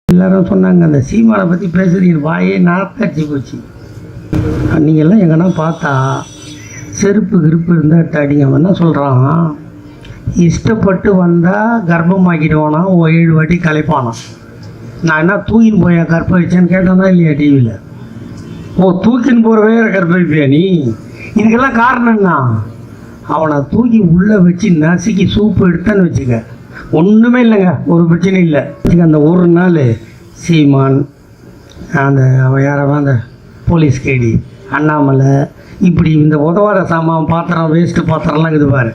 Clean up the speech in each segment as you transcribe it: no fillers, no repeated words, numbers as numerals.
எல்லாரும் சொன்னாங்க, அந்த சீமானை பற்றி பேசுகிறீங்க வாயே நாக்கடிச்சு போச்சு. நீங்கள்லாம் எங்கன்னா பார்த்தா செருப்பு கிருப்பு இருந்தால் அடிங்க. அவன் என்ன சொல்கிறான், இஷ்டப்பட்டு வந்தால் கர்ப்பமாக்கிடுவானா 7 வாட்டி கலைப்பானா. நான் என்ன தூக்கின்னு போய் கற்பழிச்சேன்னு கேட்டேன்னா இல்லையா டிவியில்? தூக்கின்னு போகிறவே கற்பழிப்பியா நீ? இதுக்கெல்லாம் காரணம் என்ன? அவனை தூக்கி உள்ளே வச்சு நசுக்கி சூப்பு எடுத்தான்னு வச்சுக்க, ஒன்றுமே இல்லைங்க, ஒரு பிரச்சனை இல்லை. அந்த ஒரு நாள் சீமான், அந்த யாரவன் அந்த போலீஸ் கேடி அண்ணாமலை, இப்படி இந்த உதவாத சாமான் பாத்திரம் வேஸ்ட்டு பாத்திரம்லாம் இருக்குது பாரு,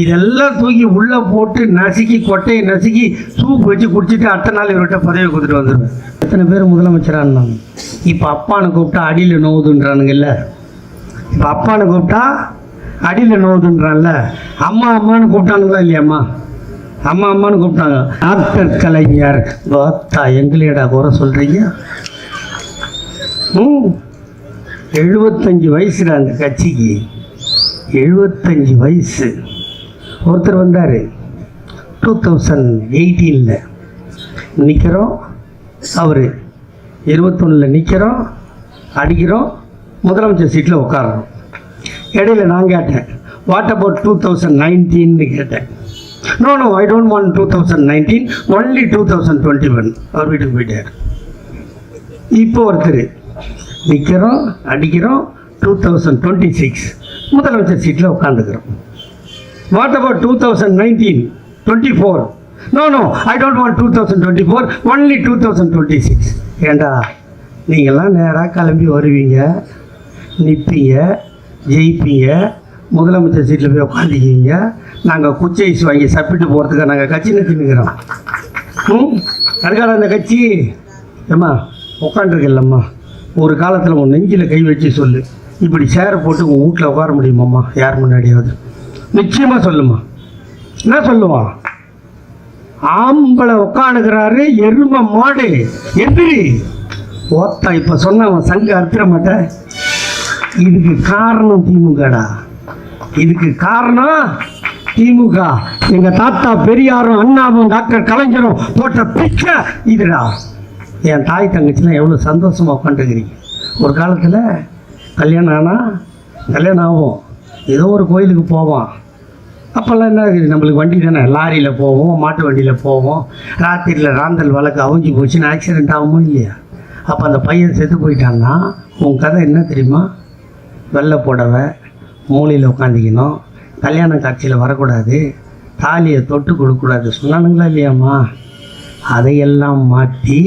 இதெல்லாம் தூக்கி உள்ளே போட்டு நசுக்கி கொட்டையை நசுக்கி சூப் வச்சு குடிச்சிட்டு அடுத்த நாள் இவர்கிட்ட பதவி கொடுத்துட்டு வந்துடுவேன். எத்தனை பேர் முதலமைச்சரானாங்க. இப்போ அப்பானை கூப்பிட்டா அடியில் நோவுதுன்றானுங்கல்ல, இப்போ அப்பானை கூப்பிட்டா அடியில் நோவுதுன்றான்ல, அம்மா அம்மானு கூப்பிட்டானுங்களா இல்லையாம்மா? அம்மா அம்மானு கூப்பிட்டாங்க. டாக்டர் கலைஞர் பார்த்தா எங்களையடா குறை சொல்கிறீங்க? 75 வயசுடா அந்த கட்சிக்கு, 75 வயசு. ஒருத்தர் வந்தார் 2018 நிற்கிறோம், அவர் 21 நிற்கிறோம், அடிக்கிறோம், முதலமைச்சர் சீட்டில் உட்காரணும். இடையில நான் கேட்டேன், வாட் அபவுட் 2019 கேட்டேன். No no I don't want 2019, only 2021. அவர் வீட்டுக்கு போயிட்டார். இப்போ ஒருத்தர் நிற்கிறோம், அடிக்கிறோம், 2026 முதலமைச்சர் சீட்டில் உட்காந்துக்கிறோம். What about 2019, 24? No no I don't want 2024, only 2026. ஏண்டா நீங்கள்லாம் நேராக கிளம்பி வருவீங்க, நிற்பீங்க, ஜெயிப்பீங்க, முதலமைச்சர் சீட்டில் போய் உட்காந்துக்குவீங்க. நாங்கள் குச்சி ஐஸ் வாங்கி சப்பிட்டு போகிறதுக்கு நாங்கள் கட்சி நிறுத்தினுக்கிறோம். அதுக்காக அந்த கட்சி ஏம்மா உட்காந்துருக்கல்லம்மா, ஒரு காலத்தில் உன் நெஞ்சில் கை வச்சு சொல்லு, இப்படி சேரை போட்டு உங்கள் வீட்டில் உட்கார முடியுமாம்மா யார் முன்னாடியாவது? நிச்சயமாக சொல்லுமா. என்ன சொல்லுவான்? ஆம்பளை உட்காந்துக்கிறாரு, எருமை மாடு எதிரி ஓத்தா. இப்போ சொன்னவன் சங்க அறுத்துற மாட்டேன். இதுக்கு காரணம் திமுகடா, இதுக்கு காரணம் திமுக. எங்கள் தாத்தா பெரியாரும் அண்ணாவும் டாக்டர் கலைஞரும் போட்ட பிச்சை இதுடா. என் தாய் தங்கச்சிலாம் எவ்வளோ சந்தோஷமாக உட்காந்துருக்கிறீங்க. ஒரு காலத்தில் கல்யாணம் ஆகும், ஏதோ ஒரு கோயிலுக்கு போவோம். அப்போல்லாம் என்ன இருக்குது, நம்மளுக்கு வண்டி தானே, லாரியில் போவோம், மாட்டு வண்டியில் போவோம். ராத்திரியில் ராந்தல் வழக்கு அவிஞ்சு போச்சுன்னு ஆக்சிடெண்ட் ஆகுமோ இல்லையா? அப்போ அந்த பையன் செத்து போயிட்டான்னா உன் கதை என்ன தெரியுமா? வெள்ளை புடவை, மூலையில் உட்காந்துக்கணும், கல்யாண காட்சியில் வரக்கூடாது, தாலியை தொட்டு கொடுக்கக்கூடாது சொன்னானுங்களா இல்லையாம்மா? அதையெல்லாம் மாற்றி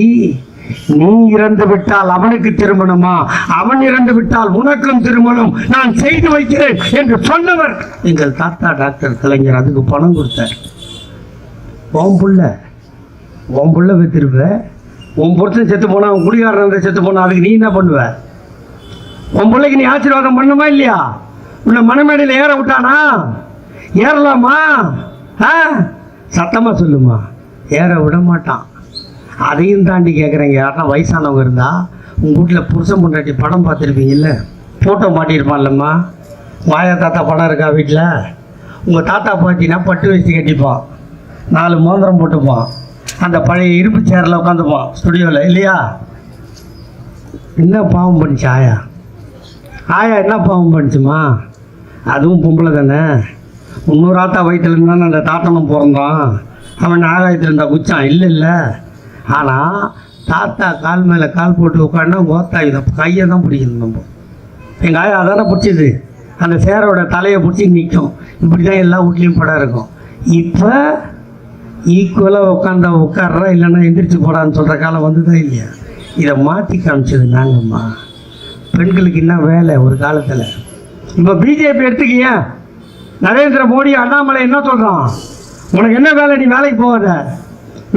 நீ இறந்து விட்டால் அவனுக்கு திருமணமா, அவன் இறந்து விட்டால் உனக்கும் திருமணம் நான் செய்து வைக்கிறேன் என்று சொன்னவர் எங்கள் தாத்தா டாக்டர் கலைஞர். அதுக்கு பணம் கொடுத்தார். உன் புள்ள வைத்திருப்ப, உன் பொருத்தன் செத்து போனா, அவன் குடிகாரன் செத்து போனா, அதுக்கு நீ என்ன பண்ணுவ? உன் பிள்ளைக்கு நீ ஆசீர்வாதம் பண்ணுமா இல்லையா? உன்னை மனமேடையில் ஏற விட்டானா? ஏறலாமா? சத்தமாக சொல்லுமா. ஏற விட மாட்டான். அதையும் தாண்டி கேட்குறேங்க, யாருன்னா வயசானவங்க இருந்தால் உங்கள் வீட்டில் புருஷன் பொண்டாட்டி படம் பார்த்துருப்பீங்கல்ல, ஃபோட்டோ மாட்டியிருப்பான்லம்மா. மாயா தாத்தா படம் இருக்கா வீட்டில்? உங்கள் தாத்தா பாட்டினா பட்டு வச்சு கட்டிப்பான், 4 மோதிரம் போட்டுப்பான், அந்த பழைய இருப்பு சேரில் உட்காந்துப்பான் ஸ்டுடியோவில் இல்லையா? என்ன பாவம் பண்ணிச்சு ஆயா என்ன பாவம் பண்ணிச்சுமா? அதுவும் பொம்பளை தானே. இன்னொரு ஆத்தா வயிற்றுல இருந்தானே அந்த தாத்தனும் பிறந்தான், அவன் ஆகாயத்தில் இருந்தா குச்சான் இல்லை. ஆனால் தாத்தா கால் மேலே கால் போட்டு உட்காண்டா ஓத்தா இதை கையை தான் பிடிக்கணும். நம்ம எங்கள் ஆயா அதானே பிடிச்சிது, அந்த சேரோட தலையை பிடிச்சி நிற்கும். இப்படி தான் எல்லா வீட்லேயும் படம் இருக்கும். இப்போ ஈக்குவலாக உட்கார்றா, இல்லைன்னா எந்திரிச்சு போடான்னு சொல்கிற காலம் வந்துதான் இல்லையா? இதை மாற்றி காமிச்சது நாங்கம்மா. பெண்களுக்கு என்ன வேலை ஒரு காலத்தில்? இப்போ பிஜேபி எடுத்துக்கிய நரேந்திர மோடி அண்ணாமலை என்ன சொல்கிறான்? உனக்கு என்ன வேலை, நீ வேலைக்கு போகாத,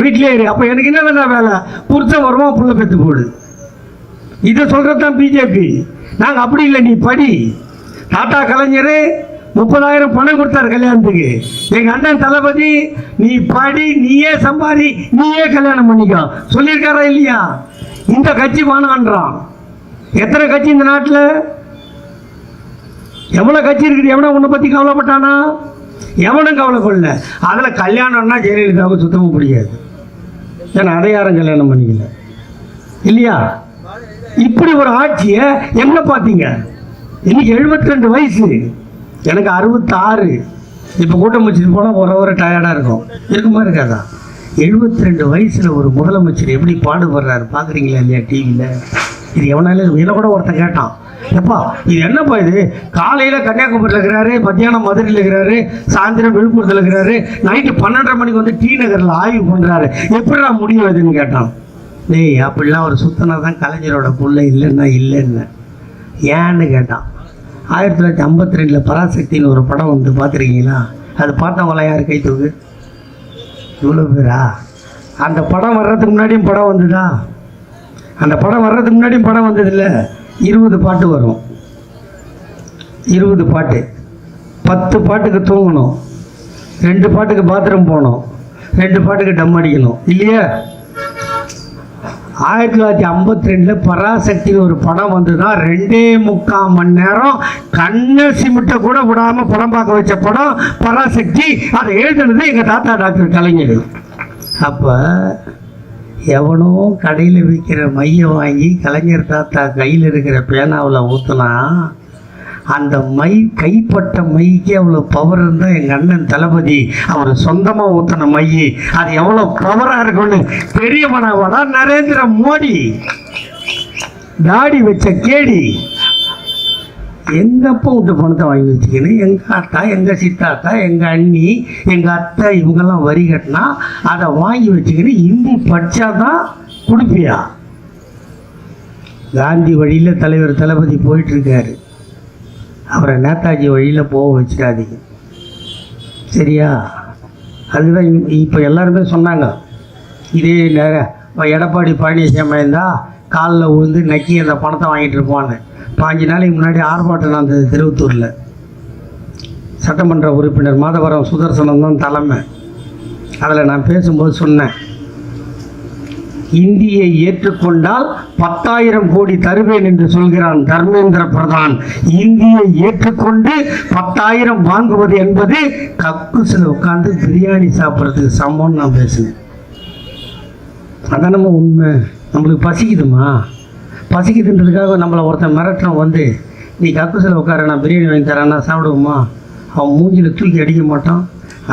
வீட்டிலே இரு. அப்போ எனக்கு என்ன வேலை? புருஷன் வருவான், புள்ள பெற்று போடு. இதை சொல்கிறது தான் பிஜேபி. நாங்கள் அப்படி இல்லை, நீ படி. தாத்தா கலைஞர் 30,000 பணம் கொடுத்தாரு கல்யாணத்துக்கு. எங்கள் அண்ணன் தளபதி நீ படி, நீயே சம்பாதி, நீயே கல்யாணம் பண்ணிக்கோ சொல்லியிருக்காரா இல்லையா? இந்த கட்சி வேணான்றான். எத்தனை கட்சி இந்த நாட்டில்? எவ்வளோ கட்சி இருக்குது? எவனை உன்னை பற்றி கவலைப்பட்டானா? எவனும் கவலைப்படல. அதில் கல்யாணம்னா ஜெயலலிதாவுக்கு சுத்தமாக பிடிக்காது. ஏன்னா அதை யாரும் கல்யாணம் பண்ணிக்கல இல்லையா? இப்படி ஒரு ஆட்சியை என்ன பார்த்தீங்க? இன்னைக்கு 72 வயசு, எனக்கு 66. இப்போ கூட்டம் வச்சுட்டு போனால் ஒரு டயர்டாக இருக்குமா இருக்காதா? 72 வயசில் ஒரு முதலமைச்சர் எப்படி பாடுபடுறாரு பார்க்குறீங்களா இல்லையா டிவியில்? இது எவனாலும் இதில் கூட ஒருத்தன் கேட்டான், எப்பா இது என்னப்பா இது, காலையில் கன்னியாகுமரியில் இருக்கிறாரு, மத்தியானம் மதுரையில் இருக்கிறாரு, சாயந்தரம் விழுப்புரத்தில் இருக்கிறாரு, நைட்டு 12:30 மணிக்கு வந்து டி நகரில் ஆய்வு பண்ணுறாரு, எப்படிடா முடியும் இதுன்னு கேட்டான். டேய் அப்படிலாம் ஒரு சுத்தனா தான் கலைஞரோட புள்ள இல்லைன்னு ஏன்னு கேட்டான். 1952 பராசக்தின்னு ஒரு படம் வந்து பார்த்துருக்கீங்களா? அது பார்த்தவங்களாம் யார் கை தூக்கு? இவ்வளோ பேரா? அந்த படம் வர்றதுக்கு முன்னாடியும் படம் வந்துதா? அந்த படம் வர்றதுக்கு முன்னாடியும் படம் வந்ததில்லை. 20 பாட்டு வரும், 20 பாட்டு, 10 பாட்டுக்கு தூங்கணும், 2 பாட்டுக்கு பாத்ரூம் போகணும், 2 பாட்டுக்கு டம் அடிக்கணும் இல்லையா? 1952 பராசக்தின்னு ஒரு படம் வந்துதான் 2.25 மணி நேரம் கண்ணை சிமிட்ட கூட விடாமல் படம் பார்க்க வச்ச படம் பராசக்தி. அதை எழுதுனது எங்கள் தாத்தா டாக்டர் கலைஞர். அப்போ எவனோ கடையில் விற்கிற மையை வாங்கி கலைஞர் தாத்தா கையில் இருக்கிற பேனாவில் ஊற்றுனா அந்த மை கைப்பட்ட மைக்கு அவ்வளோ பவர் இருந்தால் எங்கள் அண்ணன் தளபதி அவர் சொந்தமாக ஊற்றின மை அது எவ்வளோ பவராக இருக்கும்னு பெரியவனாவடா நரேந்திர மோடி தாடி வச்ச கேடி. எங்கள் அப்பா விட்டு பணத்தை வாங்கி வச்சுக்கணும், எங்கள் அத்தா, எங்கள் சித்தாத்தா, எங்கள் அண்ணி, எங்கள் அத்தை இவங்கெல்லாம் வரி கட்டினா அதை வாங்கி வச்சுக்கணும். ஹிந்தி படித்தா தான் கொடுப்பியா? காந்தி வழியில் தலைவர் தளபதி போயிட்டுருக்காரு, அவரை நேதாஜி வழியில் போக வச்சுக்காதீங்க சரியா? அதுதான் இப்போ எல்லாருமே சொன்னாங்க. இதே எடப்பாடி பழனிசாமி இருந்தால் காலில் விழுந்து நக்கி அந்த பணத்தை வாங்கிட்டு இருப்பான்னு. 5 நாளைக்கு முன்னாடி ஆர்ப்பாட்டம் நடந்தது திருவத்தூரில். சட்டமன்ற உறுப்பினர் மாதவரம் சுதர்சனம் தான் தலைமை. அதில் நான் பேசும்போது சொன்னேன், இந்தியை ஏற்றுக்கொண்டால் 10,000 கோடி தருவேன் என்று சொல்கிறான் தர்மேந்திர பிரதான். இந்தியை ஏற்றுக்கொண்டு 10,000 வாங்குவது என்பது கக்கூசில் உட்காந்து பிரியாணி சாப்பிட்றதுக்கு சமம்னு நான் பேசுனேன். அதான் நம்ம உண்மை. நம்மளுக்கு பசிக்குதுமா, பசிக்குதுன்றதுக்காக நம்மளை ஒருத்தன் மிரட்டுறோம் வந்து நீ கக்கூசில் உட்கார நான் பிரியாணி வாங்கி தரேன்னா சாப்பிடுவோமா? அவன் மூஞ்சில் தூக்கி அடிக்க மாட்டான்.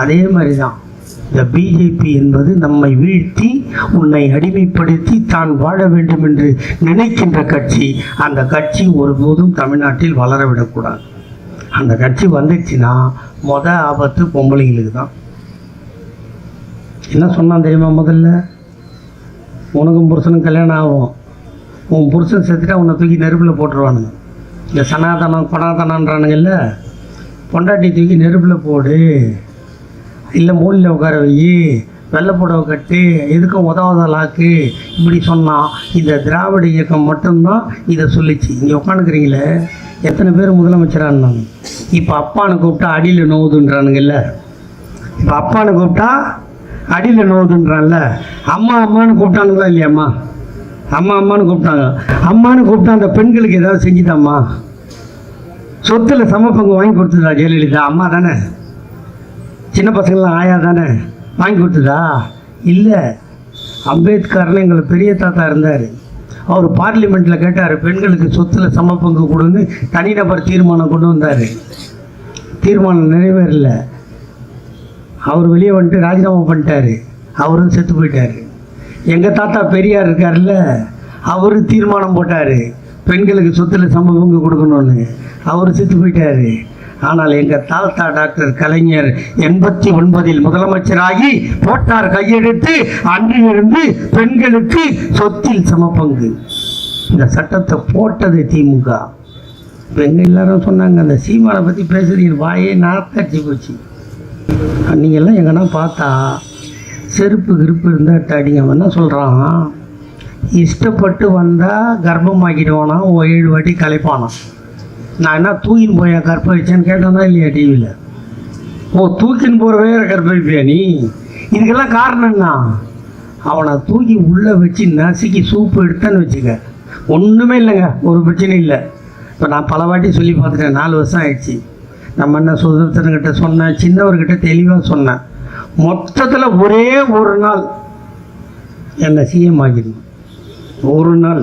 அதே மாதிரி தான் இந்த பிஜேபி என்பது நம்மை வீழ்த்தி உன்னை அடிமைப்படுத்தி தான் வாழ வேண்டும் என்று நினைக்கின்ற கட்சி. அந்த கட்சி ஒருபோதும் தமிழ்நாட்டில் வளர விடக்கூடாது. அந்த கட்சி வந்துச்சுன்னா ஆபத்து பொம்பளைங்களுக்கு தான். என்ன சொன்னான் தெரியுமா? முதல்ல உனக்கும் புருஷனும் கல்யாணம் ஆகும், உன் புருஷன் செத்துட்டா உன்னை தூக்கி நெருப்பில் போட்டுருவானுங்க. இந்த சனாதனம் கொனாதனன்றானுங்கல்ல, பொண்டாட்டி தூக்கி நெருப்பில் போடு, இல்லை மூலில் உட்கார வை, வெள்ளை புடவை கட்டு, எதுக்கும் உதவாத லாக்கு, இப்படி சொன்னான். இந்த திராவிட இயக்கம் மட்டும்தான் இதை சொல்லிச்சு. இங்கே உட்காந்துக்கிறீங்களே எத்தனை பேர் முதலமைச்சரானாங்க? இப்போ அப்பானை கூப்பிட்டா அடியில் நோவுதுன்றானுங்கல்ல, இப்போ அப்பானை கூப்பிட்டா அடியில் நோவுதுன்றான்ல. அம்மா அம்மானு கூப்பிட்டானுங்களா இல்லையாம்மா? அம்மா அம்மானு கூப்பிட்டாங்க. அம்மானு கூப்பிட்டா அந்த பெண்களுக்கு ஏதாவது செஞ்சுதாம்மா? சொத்தில் சமப்பங்கு வாங்கி கொடுத்துதா ஜெயலலிதா? அம்மா தானே. சின்ன பசங்களாம் ஆயா தானே வாங்கி கொடுத்ததா? இல்லை. அம்பேத்கர்னு எங்களை பெரிய தாத்தா இருந்தார். அவர் பார்லிமெண்ட்டில் கேட்டார், பெண்களுக்கு சொத்தில் சமப்பங்கு கொடுன்னு தனிநபர் தீர்மானம் கொண்டு வந்தார். தீர்மானம் நிறைவேறல. அவர் வெளியே வந்துட்டு ராஜினாமா பண்ணிட்டார். அவரும் செத்து போயிட்டார். எங்கள் தாத்தா பெரியார் இருக்கார்ல, அவர் தீர்மானம் போட்டார் பெண்களுக்கு சொத்தில் சமபங்கு கொடுக்கணும்னு. அவர் செத்து போயிட்டார். ஆனால் எங்கள் தாத்தா டாக்டர் கலைஞர் 89 முதலமைச்சராகி போட்டார் கையெழுத்து. அன்றிலிருந்து பெண்களுக்கு சொத்தில் சமபங்கு. இந்த சட்டத்தை போட்டது திமுக. இப்போ எங்கள் எல்லாரும் சொன்னாங்க, அந்த சீமானை பற்றி பேசுகிறீங்க, வாயே நாத்தடிச்சு போச்சு. நீங்கள்லாம் எங்கன்னா பார்த்தா செருப்பு கிருப்பு இருந்தால் அடிங்க. அவன் என்ன சொல்கிறான், இஷ்டப்பட்டு வந்தால் கர்ப்பமாக்கிடுவானா, 7 வாட்டி கலைப்பானா. நான் என்ன தூக்கின்னு போய் கற்பழிச்சேன்னு கேட்டேன்னா இல்லையா டிவியில்? ஓ, தூக்கின்னு போகிறவே கற்பழிப்பியா நீ? இதுக்கெல்லாம் காரணம் என்ன? அவனை தூக்கி உள்ளே வச்சு நசுக்கி சூப்பு எடுத்தான்னு வச்சுக்க, ஒன்றுமே இல்லைங்க, ஒரு பிரச்சனையும் இல்லை. இப்போ நான் பல வாட்டி சொல்லி பார்த்துட்டேன், 4 வருஷம் ஆயிடுச்சு. நம்ம என்ன சுதந்திரன்கிட்ட சொன்னேன், சின்னவர்கிட்ட தெளிவாக சொன்னேன். மொத்தத்தில் ஒரே ஒரு நாள் என்னை சிஎம் ஆக்கிடணும். ஒரு நாள்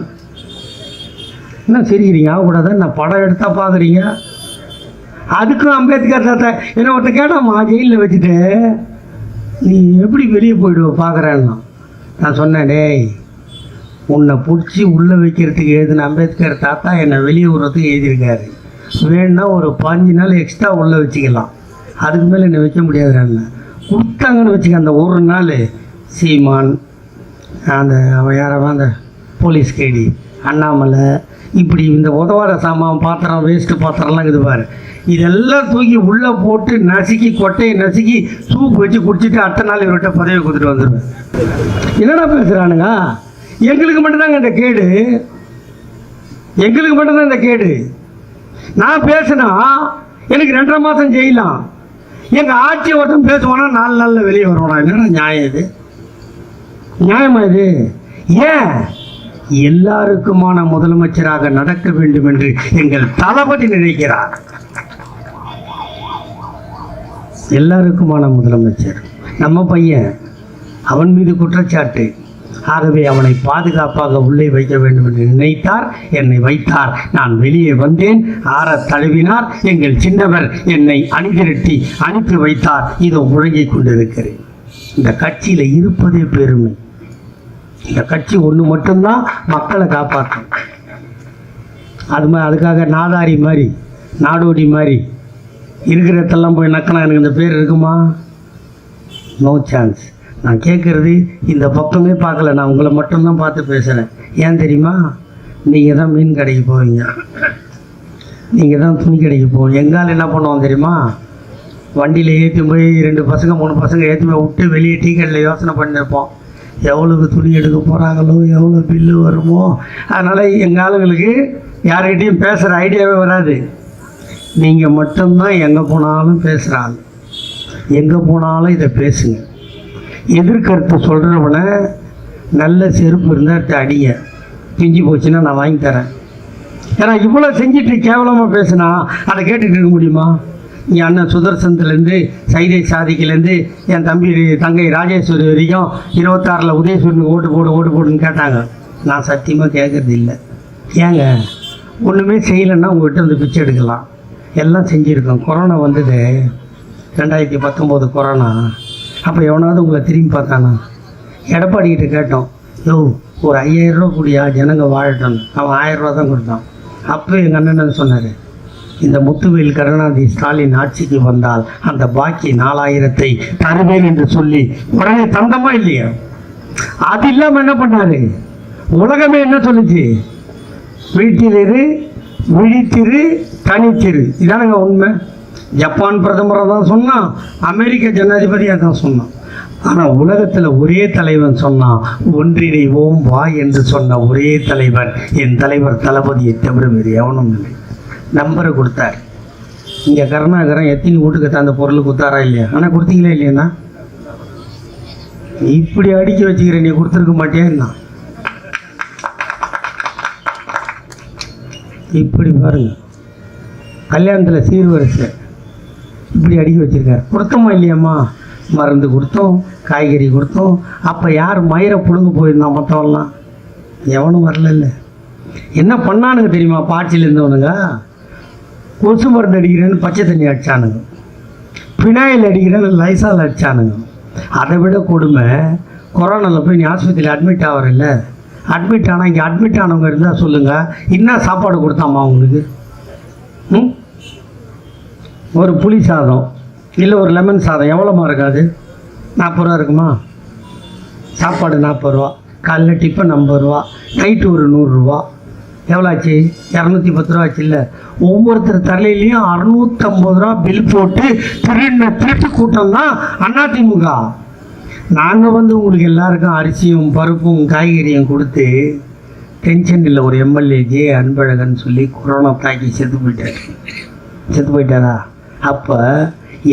என்ன சிரிக்கிறீங்க? ஆகக்கூடாது. நான் படம் எடுத்தால் பார்க்குறீங்க. அதுக்கும் அம்பேத்கர் தாத்தா என்ன ஒருத்த கேட்டாம்மா, ஜெயிலில் வச்சுட்டு நீ எப்படி வெளியே போயிடுவ பார்க்குறேன்னா, நான் சொன்னேன், டேய் உன்னை பிடிச்சி உள்ளே வைக்கிறதுக்கு எழுதின அம்பேத்கர் தாத்தா என்னை வெளியே விடுறதுக்கு எழுதியிருக்காரு. வேணுன்னா ஒரு 5 நாள் எக்ஸ்ட்ரா உள்ளே வச்சுக்கலாம், அதுக்கு மேலே என்னை வைக்க முடியாதுன்னு கொடுத்தாங்கன்னு வச்சுக்க. அந்த ஒரு நாள் சீமான், அந்த அவன் யாரவன், அந்த போலீஸ் கேடி அண்ணாமலை, இப்படி இந்த உதவாத சாமான் பாத்திரம், வேஸ்ட்டு பாத்திரம்லாம் இருக்குது பாரு, இதெல்லாம் தூக்கி உள்ளே போட்டு நசுக்கி, கொட்டையை நசுக்கி சூப் வச்சு குடிச்சிட்டு அடுத்த நாள் இவர்கிட்ட பதவி கொடுத்துட்டு வந்துடுவேன். என்னடா பேசுகிறானுங்க? எங்களுக்கு மட்டும்தாங்க இந்த கேடு, எங்களுக்கு மட்டும்தான் இந்த கேடு. நான் பேசினா எனக்கு 2.5 மாதம் செய்யலாம். எங்கள் ஆட்சி ஒருத்தன் பேசுவானா 4 நாளில் வெளியே வருவானா? என்னடா நியாயம் இது? நியாயமா இது? ஏன் எல்லாருக்குமான முதலமைச்சராக நடக்க வேண்டும் என்று எங்கள் தளபதி நினைக்கிறார். எல்லாருக்குமான முதலமைச்சர் நம்ம பையன், அவன் மீது குற்றச்சாட்டு. ஆகவே அவனை பாதுகாப்பாக உள்ளே வைக்க வேண்டும் என்று நினைத்தார், என்னை வைத்தார். நான் வெளியே வந்தேன், ஆற தழுவினார். எங்கள் சின்னவர் என்னை அணிதிரட்டி அனுப்பி வைத்தார். இதோ முழங்கிக் கொண்டிருக்கிறேன். இந்த கட்சியில் இருப்பதே பெருமை. இந்த கட்சி ஒன்று மட்டும்தான் மக்களை காப்பாற்றும். அதுக்காக நாதாரி மாதிரி, நாடோடி மாதிரி இருக்கிறதெல்லாம் போய் நக்கினா எனக்கு இந்த பேர் இருக்குமா? No chance. நான் கேட்குறது இந்த பக்கமே பார்க்கல, நான் உங்களை மட்டும்தான் பார்த்து பேசுகிறேன். ஏன் தெரியுமா? நீங்கள் தான் மீன் கடைக்கு போவீங்க, நீங்கள் தான் துணி கடைக்கு போவீங்க. எங்கால் என்ன பண்ணுவோம் தெரியுமா? வண்டியில் ஏற்றி போய் 2 பசங்க 3 பசங்க ஏற்றி போய் விட்டு வெளியே டீ கடையில் யோசனை பண்ணியிருப்போம், எவ்வளோக்கு துணி எடுக்க போகிறாங்களோ, எவ்வளோ பில்லு வருமோ. அதனால் எங்கள் ஆளுங்களுக்கு யார்கிட்டையும் பேசுகிற ஐடியாவே வராது. நீங்கள் மட்டும்தான் எங்கே போனாலும் பேசுகிறாங்க. எங்கே போனாலும் இதை பேசுங்க. எதிர்கருத்து சொல்கிறவனை நல்ல செருப்பு இருந்தால் அடிங்க, பிஞ்சு போச்சுன்னா நான் வாங்கி தரேன். ஏன்னா இவ்வளோ செஞ்சுட்டு கேவலமாக பேசுனா அதை கேட்டுட்டு இருக்க முடியுமா? என் அண்ணன் சுதர்சனத்துலேருந்து சைதை சாதிக்கிலேருந்து என் தங்கை ராஜேஸ்வரி வரைக்கும் 26 உதயசூரனுக்கு ஓட்டு போடுன்னு கேட்டாங்க. நான் சத்தியமாக கேட்குறது இல்லை. ஏங்க ஒன்றுமே செய்யலைன்னா உங்கள்கிட்ட வந்து பிச்சை எடுக்கலாம். எல்லாம் செஞ்சுருக்கோம். கொரோனா வந்தது 2019 கொரோனா. அப்போ எவனாவது உங்களை திரும்பி பார்த்தானா? எடப்பாடிக்கிட்ட கேட்டோம், யோ ஒரு 5000 ரூபா கூடியா ஜனங்க வாழட்டும். அவன் 1000 ரூபா தான் கொடுத்தான். அப்போ எங்கள் அண்ணன் சொன்னார், இந்த முத்துவேல் கருணாநிதி ஸ்டாலின் ஆட்சிக்கு வந்தால் அந்த பாக்கி 4000 தருவேன் என்று சொல்லி உடனே தந்தமா இல்லையா? அது இல்லாமல் என்ன பண்ணாரு? உலகமே என்ன சொல்லுச்சு? வீட்டிலிரு, விழித்திரு, தனித்திரு. இதானுங்க உண்மை. ஜப்பான் பிரதமரை தான் சொன்னான், அமெரிக்க ஜனாதிபதியாக தான் சொன்னான். ஆனால் உலகத்தில் ஒரே தலைவன் சொன்னான், ஒன்றிணைவோம் வா என்று சொன்ன ஒரே தலைவர் என் தலைவர் தளபதியை தவிர வேறு எவனும் இல்லை. நம்பரை கொடுத்தார். இங்கே கருணாகரன் எத்தனை வீட்டுக்கு அந்த பொருள் கொடுத்தாரா இல்லையா? ஆனால் கொடுத்தீங்களா இல்லையாண்ணா? இப்படி அடிக்க வச்சுக்கிற நீ கொடுத்துருக்க மாட்டேன்னா? இப்படி பாருங்க, கல்யாணத்தில் சீர்வரிசை இப்படி அடிக்க வச்சுருக்காரு. கொடுத்தோமா இல்லையாம்மா? மருந்து கொடுத்தோம், காய்கறி கொடுத்தோம். அப்போ யார் மயிரை புழுங்க போயிருந்தான்? மற்றவெல்லாம் எவனும் வரல. இல்லை என்ன பண்ணானுங்க தெரியுமா? பாட்சியில் இருந்தவனுங்க கொசு மருந்து அடிக்கிறேன்னு பச்சை தண்ணி அடித்தானுங்க, பினாயில் அடிக்கிறேன்னு லைசால் அடித்தானுங்க. அதை விட கொடுமை, கொரோனாவில் போய் நீ ஆஸ்பத்திரியில் அட்மிட் ஆகிறில்ல, அட்மிட் ஆனால் இங்கே அட்மிட் ஆனவங்க இருந்தால் சொல்லுங்கள், என்ன சாப்பாடு கொடுத்தாம்மா அவங்களுக்கு? ஒரு புளி சாதம் இல்லை ஒரு லெமன் சாதம் எவ்வளோமா இருக்காது? 40 ரூபா இருக்குமா? சாப்பாடு 40 ரூபா, காலைல டிஃபன் 50 ரூபா, நைட்டு ஒரு 100 ரூபா. எவ்வளோ ஆச்சு? 210 ரூபா ஆச்சு. இல்லை, ஒவ்வொருத்தர் தலையிலையும் 650 ரூபா பில் போட்டு திருட்டு கூட்டம் தான் அதிமுக. நாங்கள் வந்து உங்களுக்கு எல்லாருக்கும் அரிசியும் பருப்பும் காய்கறியும் கொடுத்து டென்ஷன் இல்லை. ஒரு எம்எல்ஏ ஜே அன்பழகன் சொல்லி கொரோனா தாக்கி செத்து போயிட்டாரா? அப்போ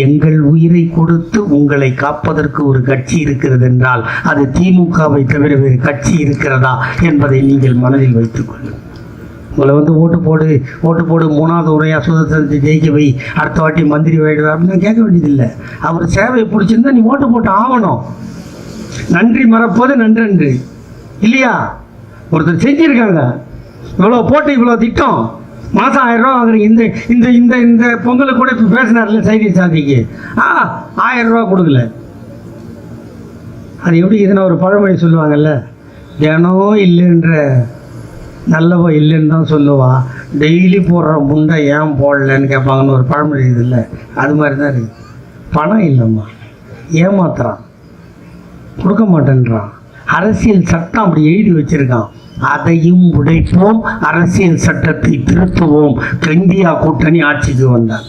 எங்கள் உயிரை கொடுத்து உங்களை காப்பதற்கு ஒரு கட்சி இருக்கிறது என்றால் அது திமுகவை தவிர வேறு கட்சி இருக்கிறதா என்பதை நீங்கள் மனதில் வைத்துக் கொள்ளுங்கள். உங்களை வந்து ஓட்டு போடு 3வது முறையாக சுதந்திரத்தை ஜெயிக்க வை, அடுத்த வாட்டி மந்திரி ஆகிடுவா அப்படின்னு கேட்க வேண்டியதில்லை. அவர் சேவையை பிடிச்சிருந்தா நீ ஓட்டு போட்டு ஆகணும். நன்றி மறப்பது நன்றன்று இல்லையா? ஒருத்தர் செஞ்சுருக்காங்க, இவ்வளோ போட்டு இவ்வளோ திட்டம், மாதம் 1000 ரூபா வாங்குறீங்க. இந்த இந்த இந்த இந்த பொங்கலுக்கு கூட இப்போ பேசினார்ல சைதி சாதிக்கு 1000 ரூபா கொடுக்கல. அது எப்படி இதுனா ஒரு பழமொழி சொல்லுவாங்கல்ல, தினம் இல்லைன்ற நல்லவோ இல்லைன்னு தான் சொல்லுவா, டெய்லி போடுற முண்டை ஏன் போடலன்னு கேட்பாங்கன்னு ஒரு பழமொழி இருக்குல்ல, அது மாதிரி தான் இருக்குது. பணம் இல்லைம்மா, ஏமாத்துறான், கொடுக்க மாட்டேன்றான். அரசியல் சட்டம் அப்படி எழுதி வச்சிருக்கான், அதையும் உடைப்போம், அரசியல் சட்டத்தை திருத்துவோம். இந்தியா கூட்டணி ஆட்சிக்கு வந்தார்.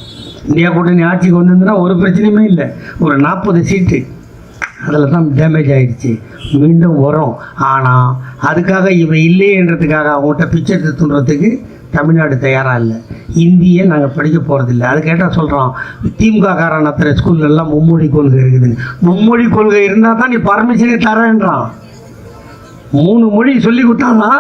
இந்தியா கூட்டணி ஆட்சிக்கு வந்ததுன்னா ஒரு பிரச்சனையுமே இல்லை. ஒரு 40 சீட்டு அதில் தான் டேமேஜ் ஆகிடுச்சு. மீண்டும் வரும். ஆனால் அதுக்காக இவன் இல்லைன்றதுக்காக அவங்கள்ட்ட பிச்சை துண்டுறதுக்கு தமிழ்நாடு தயாராக இல்லை. இந்தியை நாங்கள் படிக்க போகிறதில்ல. அது கேட்டால் சொல்கிறோம், திமுக காரன் அத்தனை ஸ்கூல்லெல்லாம் மும்மொழி கொள்கை இருக்குதுன்னு. மும்மொழி கொள்கை இருந்தால் தான் நீ பர்மிஷனே தரேன்றான். 3 மொழி சொல்லி கொடுத்தான்னா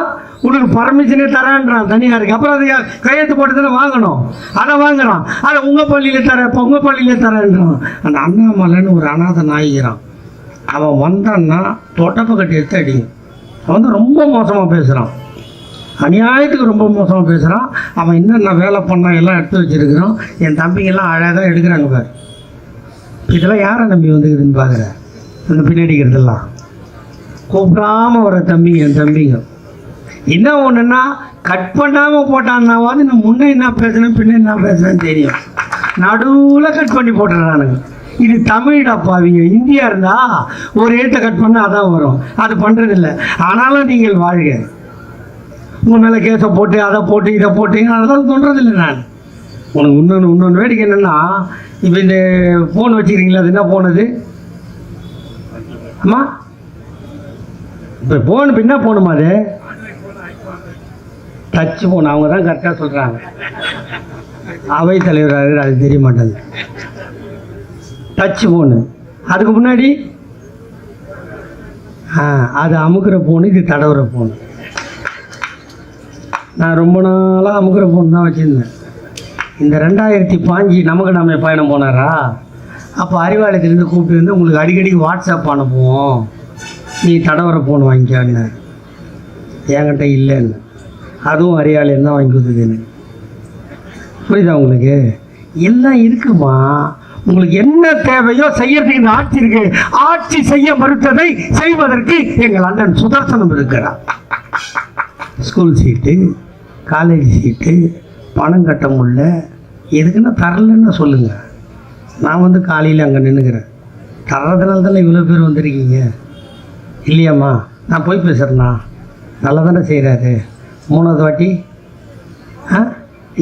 உனக்கு பர்மிஷனே தரேன்றான் தனியாருக்கு. அப்புறம் அது கையெழுத்து போட்டு தானே வாங்கணும், அதை வாங்குறான். அதை உங்கள் பள்ளியில் தரேன், இப்போ உங்கள் பள்ளியில் தரேன்றான். அந்த அண்ணாமலைன்னு ஒரு அநாத நாய்கிறான், அவன் வந்தான்னா தொட்டப்ப கட்டி எடுத்து அடிக்கும். அவன் வந்து ரொம்ப மோசமாக பேசுகிறான், அநியாயத்துக்கு ரொம்ப மோசமாக பேசுகிறான். அவன் என்னென்ன வேலை பண்ணால் எல்லாம் எடுத்து வச்சுருக்கிறான். என் தம்பிங்கெல்லாம் அழகாக எடுக்கிறாங்க பாரு. இதெல்லாம் யாரை நம்பி வந்துக்குதுன்னு பார்க்குற? இந்த பின்னாடிக்கிறதெல்லாம் கூப்பிடாமல் வர தம்பிங்க, என் தம்பிங்க. என்ன ஒன்றுன்னா கட் பண்ணாமல் போட்டான்னாவது நான் முன்னே என்ன பேசுனேன் பின்னே என்ன பேசுனேன்னு தெரியும். நடுவில் கட் பண்ணி போட்டுறானுங்க. இது தமிழ் அப்பாவிங்க. இந்தியா இருந்தால் ஒரு எழுத்தை கட் பண்ணால் அதான் வரும், அது பண்ணுறதில்ல. ஆனாலும் நீங்கள் வாழ்க. உங்கள் மேலே கேஸை போட்டு அதை போட்டு இதை போட்டீங்க, அதெல்லாம் சொல்கிறதில்லை நான். உனக்கு இன்னொன்று வேடிக்கை என்னென்னா, இப்போ இந்த ஃபோன் வச்சுக்கிறீங்களா, அது என்ன ஃபோன் அது? அம்மா இப்போ ஃபோன் இப்போ என்ன ஃபோனுமா அது? Touch phone. அவங்க தான் கரெக்டாக சொல்கிறாங்க. அவை தலைவராக அது தெரிய மாட்டேங்குது. Touch phone. அதுக்கு முன்னாடி அது அமுக்கிற ஃபோனு, இது தடவுற ஃபோனு. நான் ரொம்ப நாளாக அமுக்கிற ஃபோன் தான் வச்சுருந்தேன். இந்த 2005 நமக்கு நாம பயணம் போனாரா, அப்போ அறிவாலயத்துலேருந்து கூப்பிட்டு வந்து உங்களுக்கு அடிக்கடிக்கு வாட்ஸ்அப் அனுப்புவோம், நீ தடவுற ஃபோன் வாங்கிக்கான்னு. என்கிட்ட இல்லைன்னு. அதுவும் அறிவாலயம் தான் வாங்கி கொடுத்துதுன்னு. புரியுதா உங்களுக்கு? எல்லாம் இருக்குமா. உங்களுக்கு என்ன தேவையோ செய்யறதுக்கு இந்த ஆட்சி இருக்கு. ஆட்சி செய்ய மறுத்ததை செய்வதற்கு எங்கள் அண்ணன் சுதர்சனம் இருக்கிறார். ஸ்கூல் சீட்டு, காலேஜ் சீட்டு, பணம் கட்ட முடியல, எதுக்குன்னா தரலன்னு சொல்லுங்க. நான் வந்து காலையில் அங்கே நின்றுக்கிறேன். தர்றதுனால தானே இவ்வளோ பேர் வந்திருக்கீங்க இல்லையாம்மா? நான் போய் பேசுகிறேண்ணா, நல்லா தானே செய்கிறாரு. 3வது வாட்டி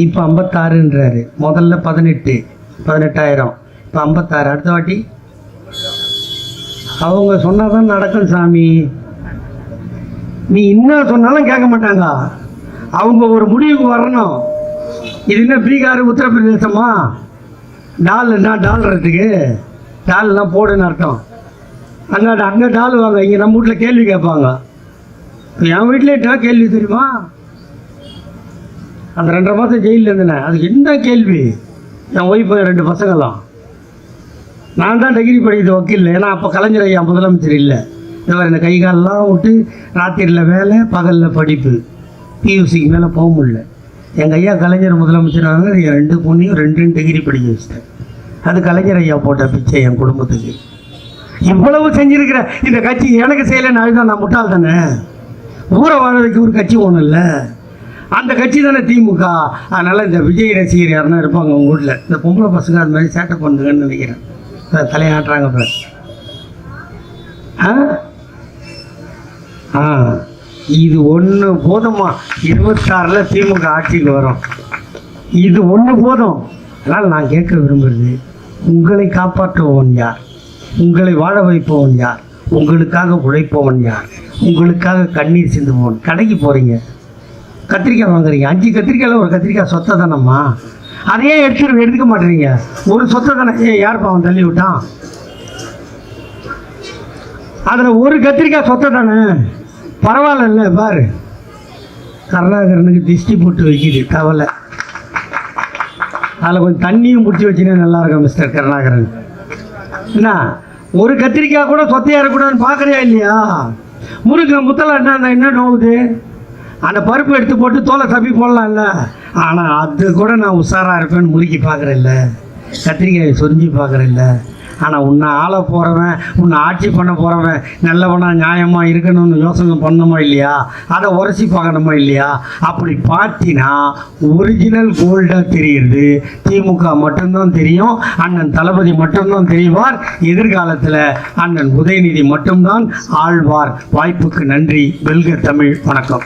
இப்போ 56ன்றாரு. முதல்ல 18,000, இப்போ 56. அடுத்த வாட்டி அவங்க சொன்னால் தான் நடக்கும் சாமி. நீ இன்னும் சொன்னாலும் கேட்க மாட்டாங்க. அவங்க ஒரு முடிவுக்கு வரணும். இது என்ன பீகார் உத்தரப்பிரதேசமா? டால்னா டால்றதுக்கு டால்லாம் போடுன்னு அர்த்தம். அங்கே டால் வாங்க, இங்கே நம்ம வீட்டில் கேள்வி கேட்பாங்க. என் வீட்டில் கேள்வி தெரியுமா? அந்த 2.5 மாதம் ஜெயிலில் இருந்தேன். அதுக்கு என்ன கேள்வி? என் ஒய்ஃப் 2 பசங்களாம். நான் தான் டிகிரி படிக்கிறது வக்கீல். ஏன்னா அப்போ கலைஞர் ஐயா முதலமைச்சர் இல்லை. இந்த இந்த கை காலெலாம் விட்டு ராத்திரியில் வேலை, பகலில் படிப்பு. பியூசிக்கு மேலே போக முடியல. எங்கள் ஐயா கலைஞர் முதலமைச்சராக என் 2 பொண்ணையும் 2 டிகிரி படிக்க வச்சிட்டேன். அது கலைஞர் ஐயா போட்ட பிச்சை என் குடும்பத்துக்கு. இவ்வளவு செஞ்சுருக்கிற இந்த கட்சி எனக்கு செய்யலைன்னு அதுதான் நான் முட்டாள் தானே. ஊரை வாழ வைக்க ஒரு கட்சி ஒன்றும் இல்லை, அந்த கட்சி தானே திமுக. அதனால் இந்த விஜய் ரசிகர் யாருன்னா இருப்பாங்க உங்கள் வீட்டில். இந்த பொம்பளை பசங்க அது மாதிரி சேட்டை பண்ணுங்கன்னு நினைக்கிறேன். தலையாட்டுறாங்க பார். இது ஒன்று போதுமா? 26ல் திமுக ஆட்சிக்கு வரும். இது ஒன்று போதும். அதனால் நான் கேட்க விரும்புகிறது, உங்களை காப்பாற்றுபவன் யார்? உங்களை வாழ வைப்பவன் யார்? உங்களுக்காக உழைப்பவன் யார்? உங்களுக்காக கண்ணீர் சிந்துபவன். கடைக்கு போகிறீங்க, கத்திரிக்காய் வாங்குறீங்க. 5 கத்திரிக்காயில் ஒரு கத்திரிக்காய் சொத்தை தானம்மா. அதையே எடுத்துக்க மாட்டேறீங்க. ஒரு சொத்தை தானே. யார் பாவம் தள்ளி விட்டான்? அதில் ஒரு கத்திரிக்காய் சொத்தை தானே, பரவாயில்ல. பாரு, கருணாகரனுக்கு திஷ்டி போட்டு வைக்கிது கவலை. அதில் கொஞ்சம் தண்ணியும் பிடிச்சி வச்சுன்னா நல்லாயிருக்கும் மிஸ்டர் கருணாகரன். என்ன ஒரு கத்திரிக்காய் கூட சொத்தையாக இருக்கக்கூடாதுன்னு பார்க்குறியா இல்லையா? முருங்கை முத்தலை என்ன நோவுது? அந்த பருப்பு எடுத்து போட்டு தோலை தப்பி போடலாம்ல. ஆனால் அது கூட நான் உஷாராக இருப்பேன்னு முறுக்கி பார்க்குறேன்ல, கத்திரிக்காயை சொரிஞ்சு பார்க்குறேன்ல. ஆனால் உன்னை ஆள போகிறவன், உன்னை ஆட்சி பண்ண போகிறவன் நல்லவனா நியாயமாக இருக்கணும்னு யோசனை பண்ணணுமா இல்லையா? அதை உரசி பார்க்கணுமா இல்லையா? அப்படி பார்த்தினா ஒரிஜினல் கோல்டாக தெரியுது திமுக மட்டும்தான் தெரியும். அண்ணன் தளபதி மட்டும்தான் தெரிவார். எதிர்காலத்தில் அண்ணன் உதயநிதி மட்டும்தான் ஆழ்வார். வாய்ப்புக்கு நன்றி. வெல்க தமிழ். வணக்கம்.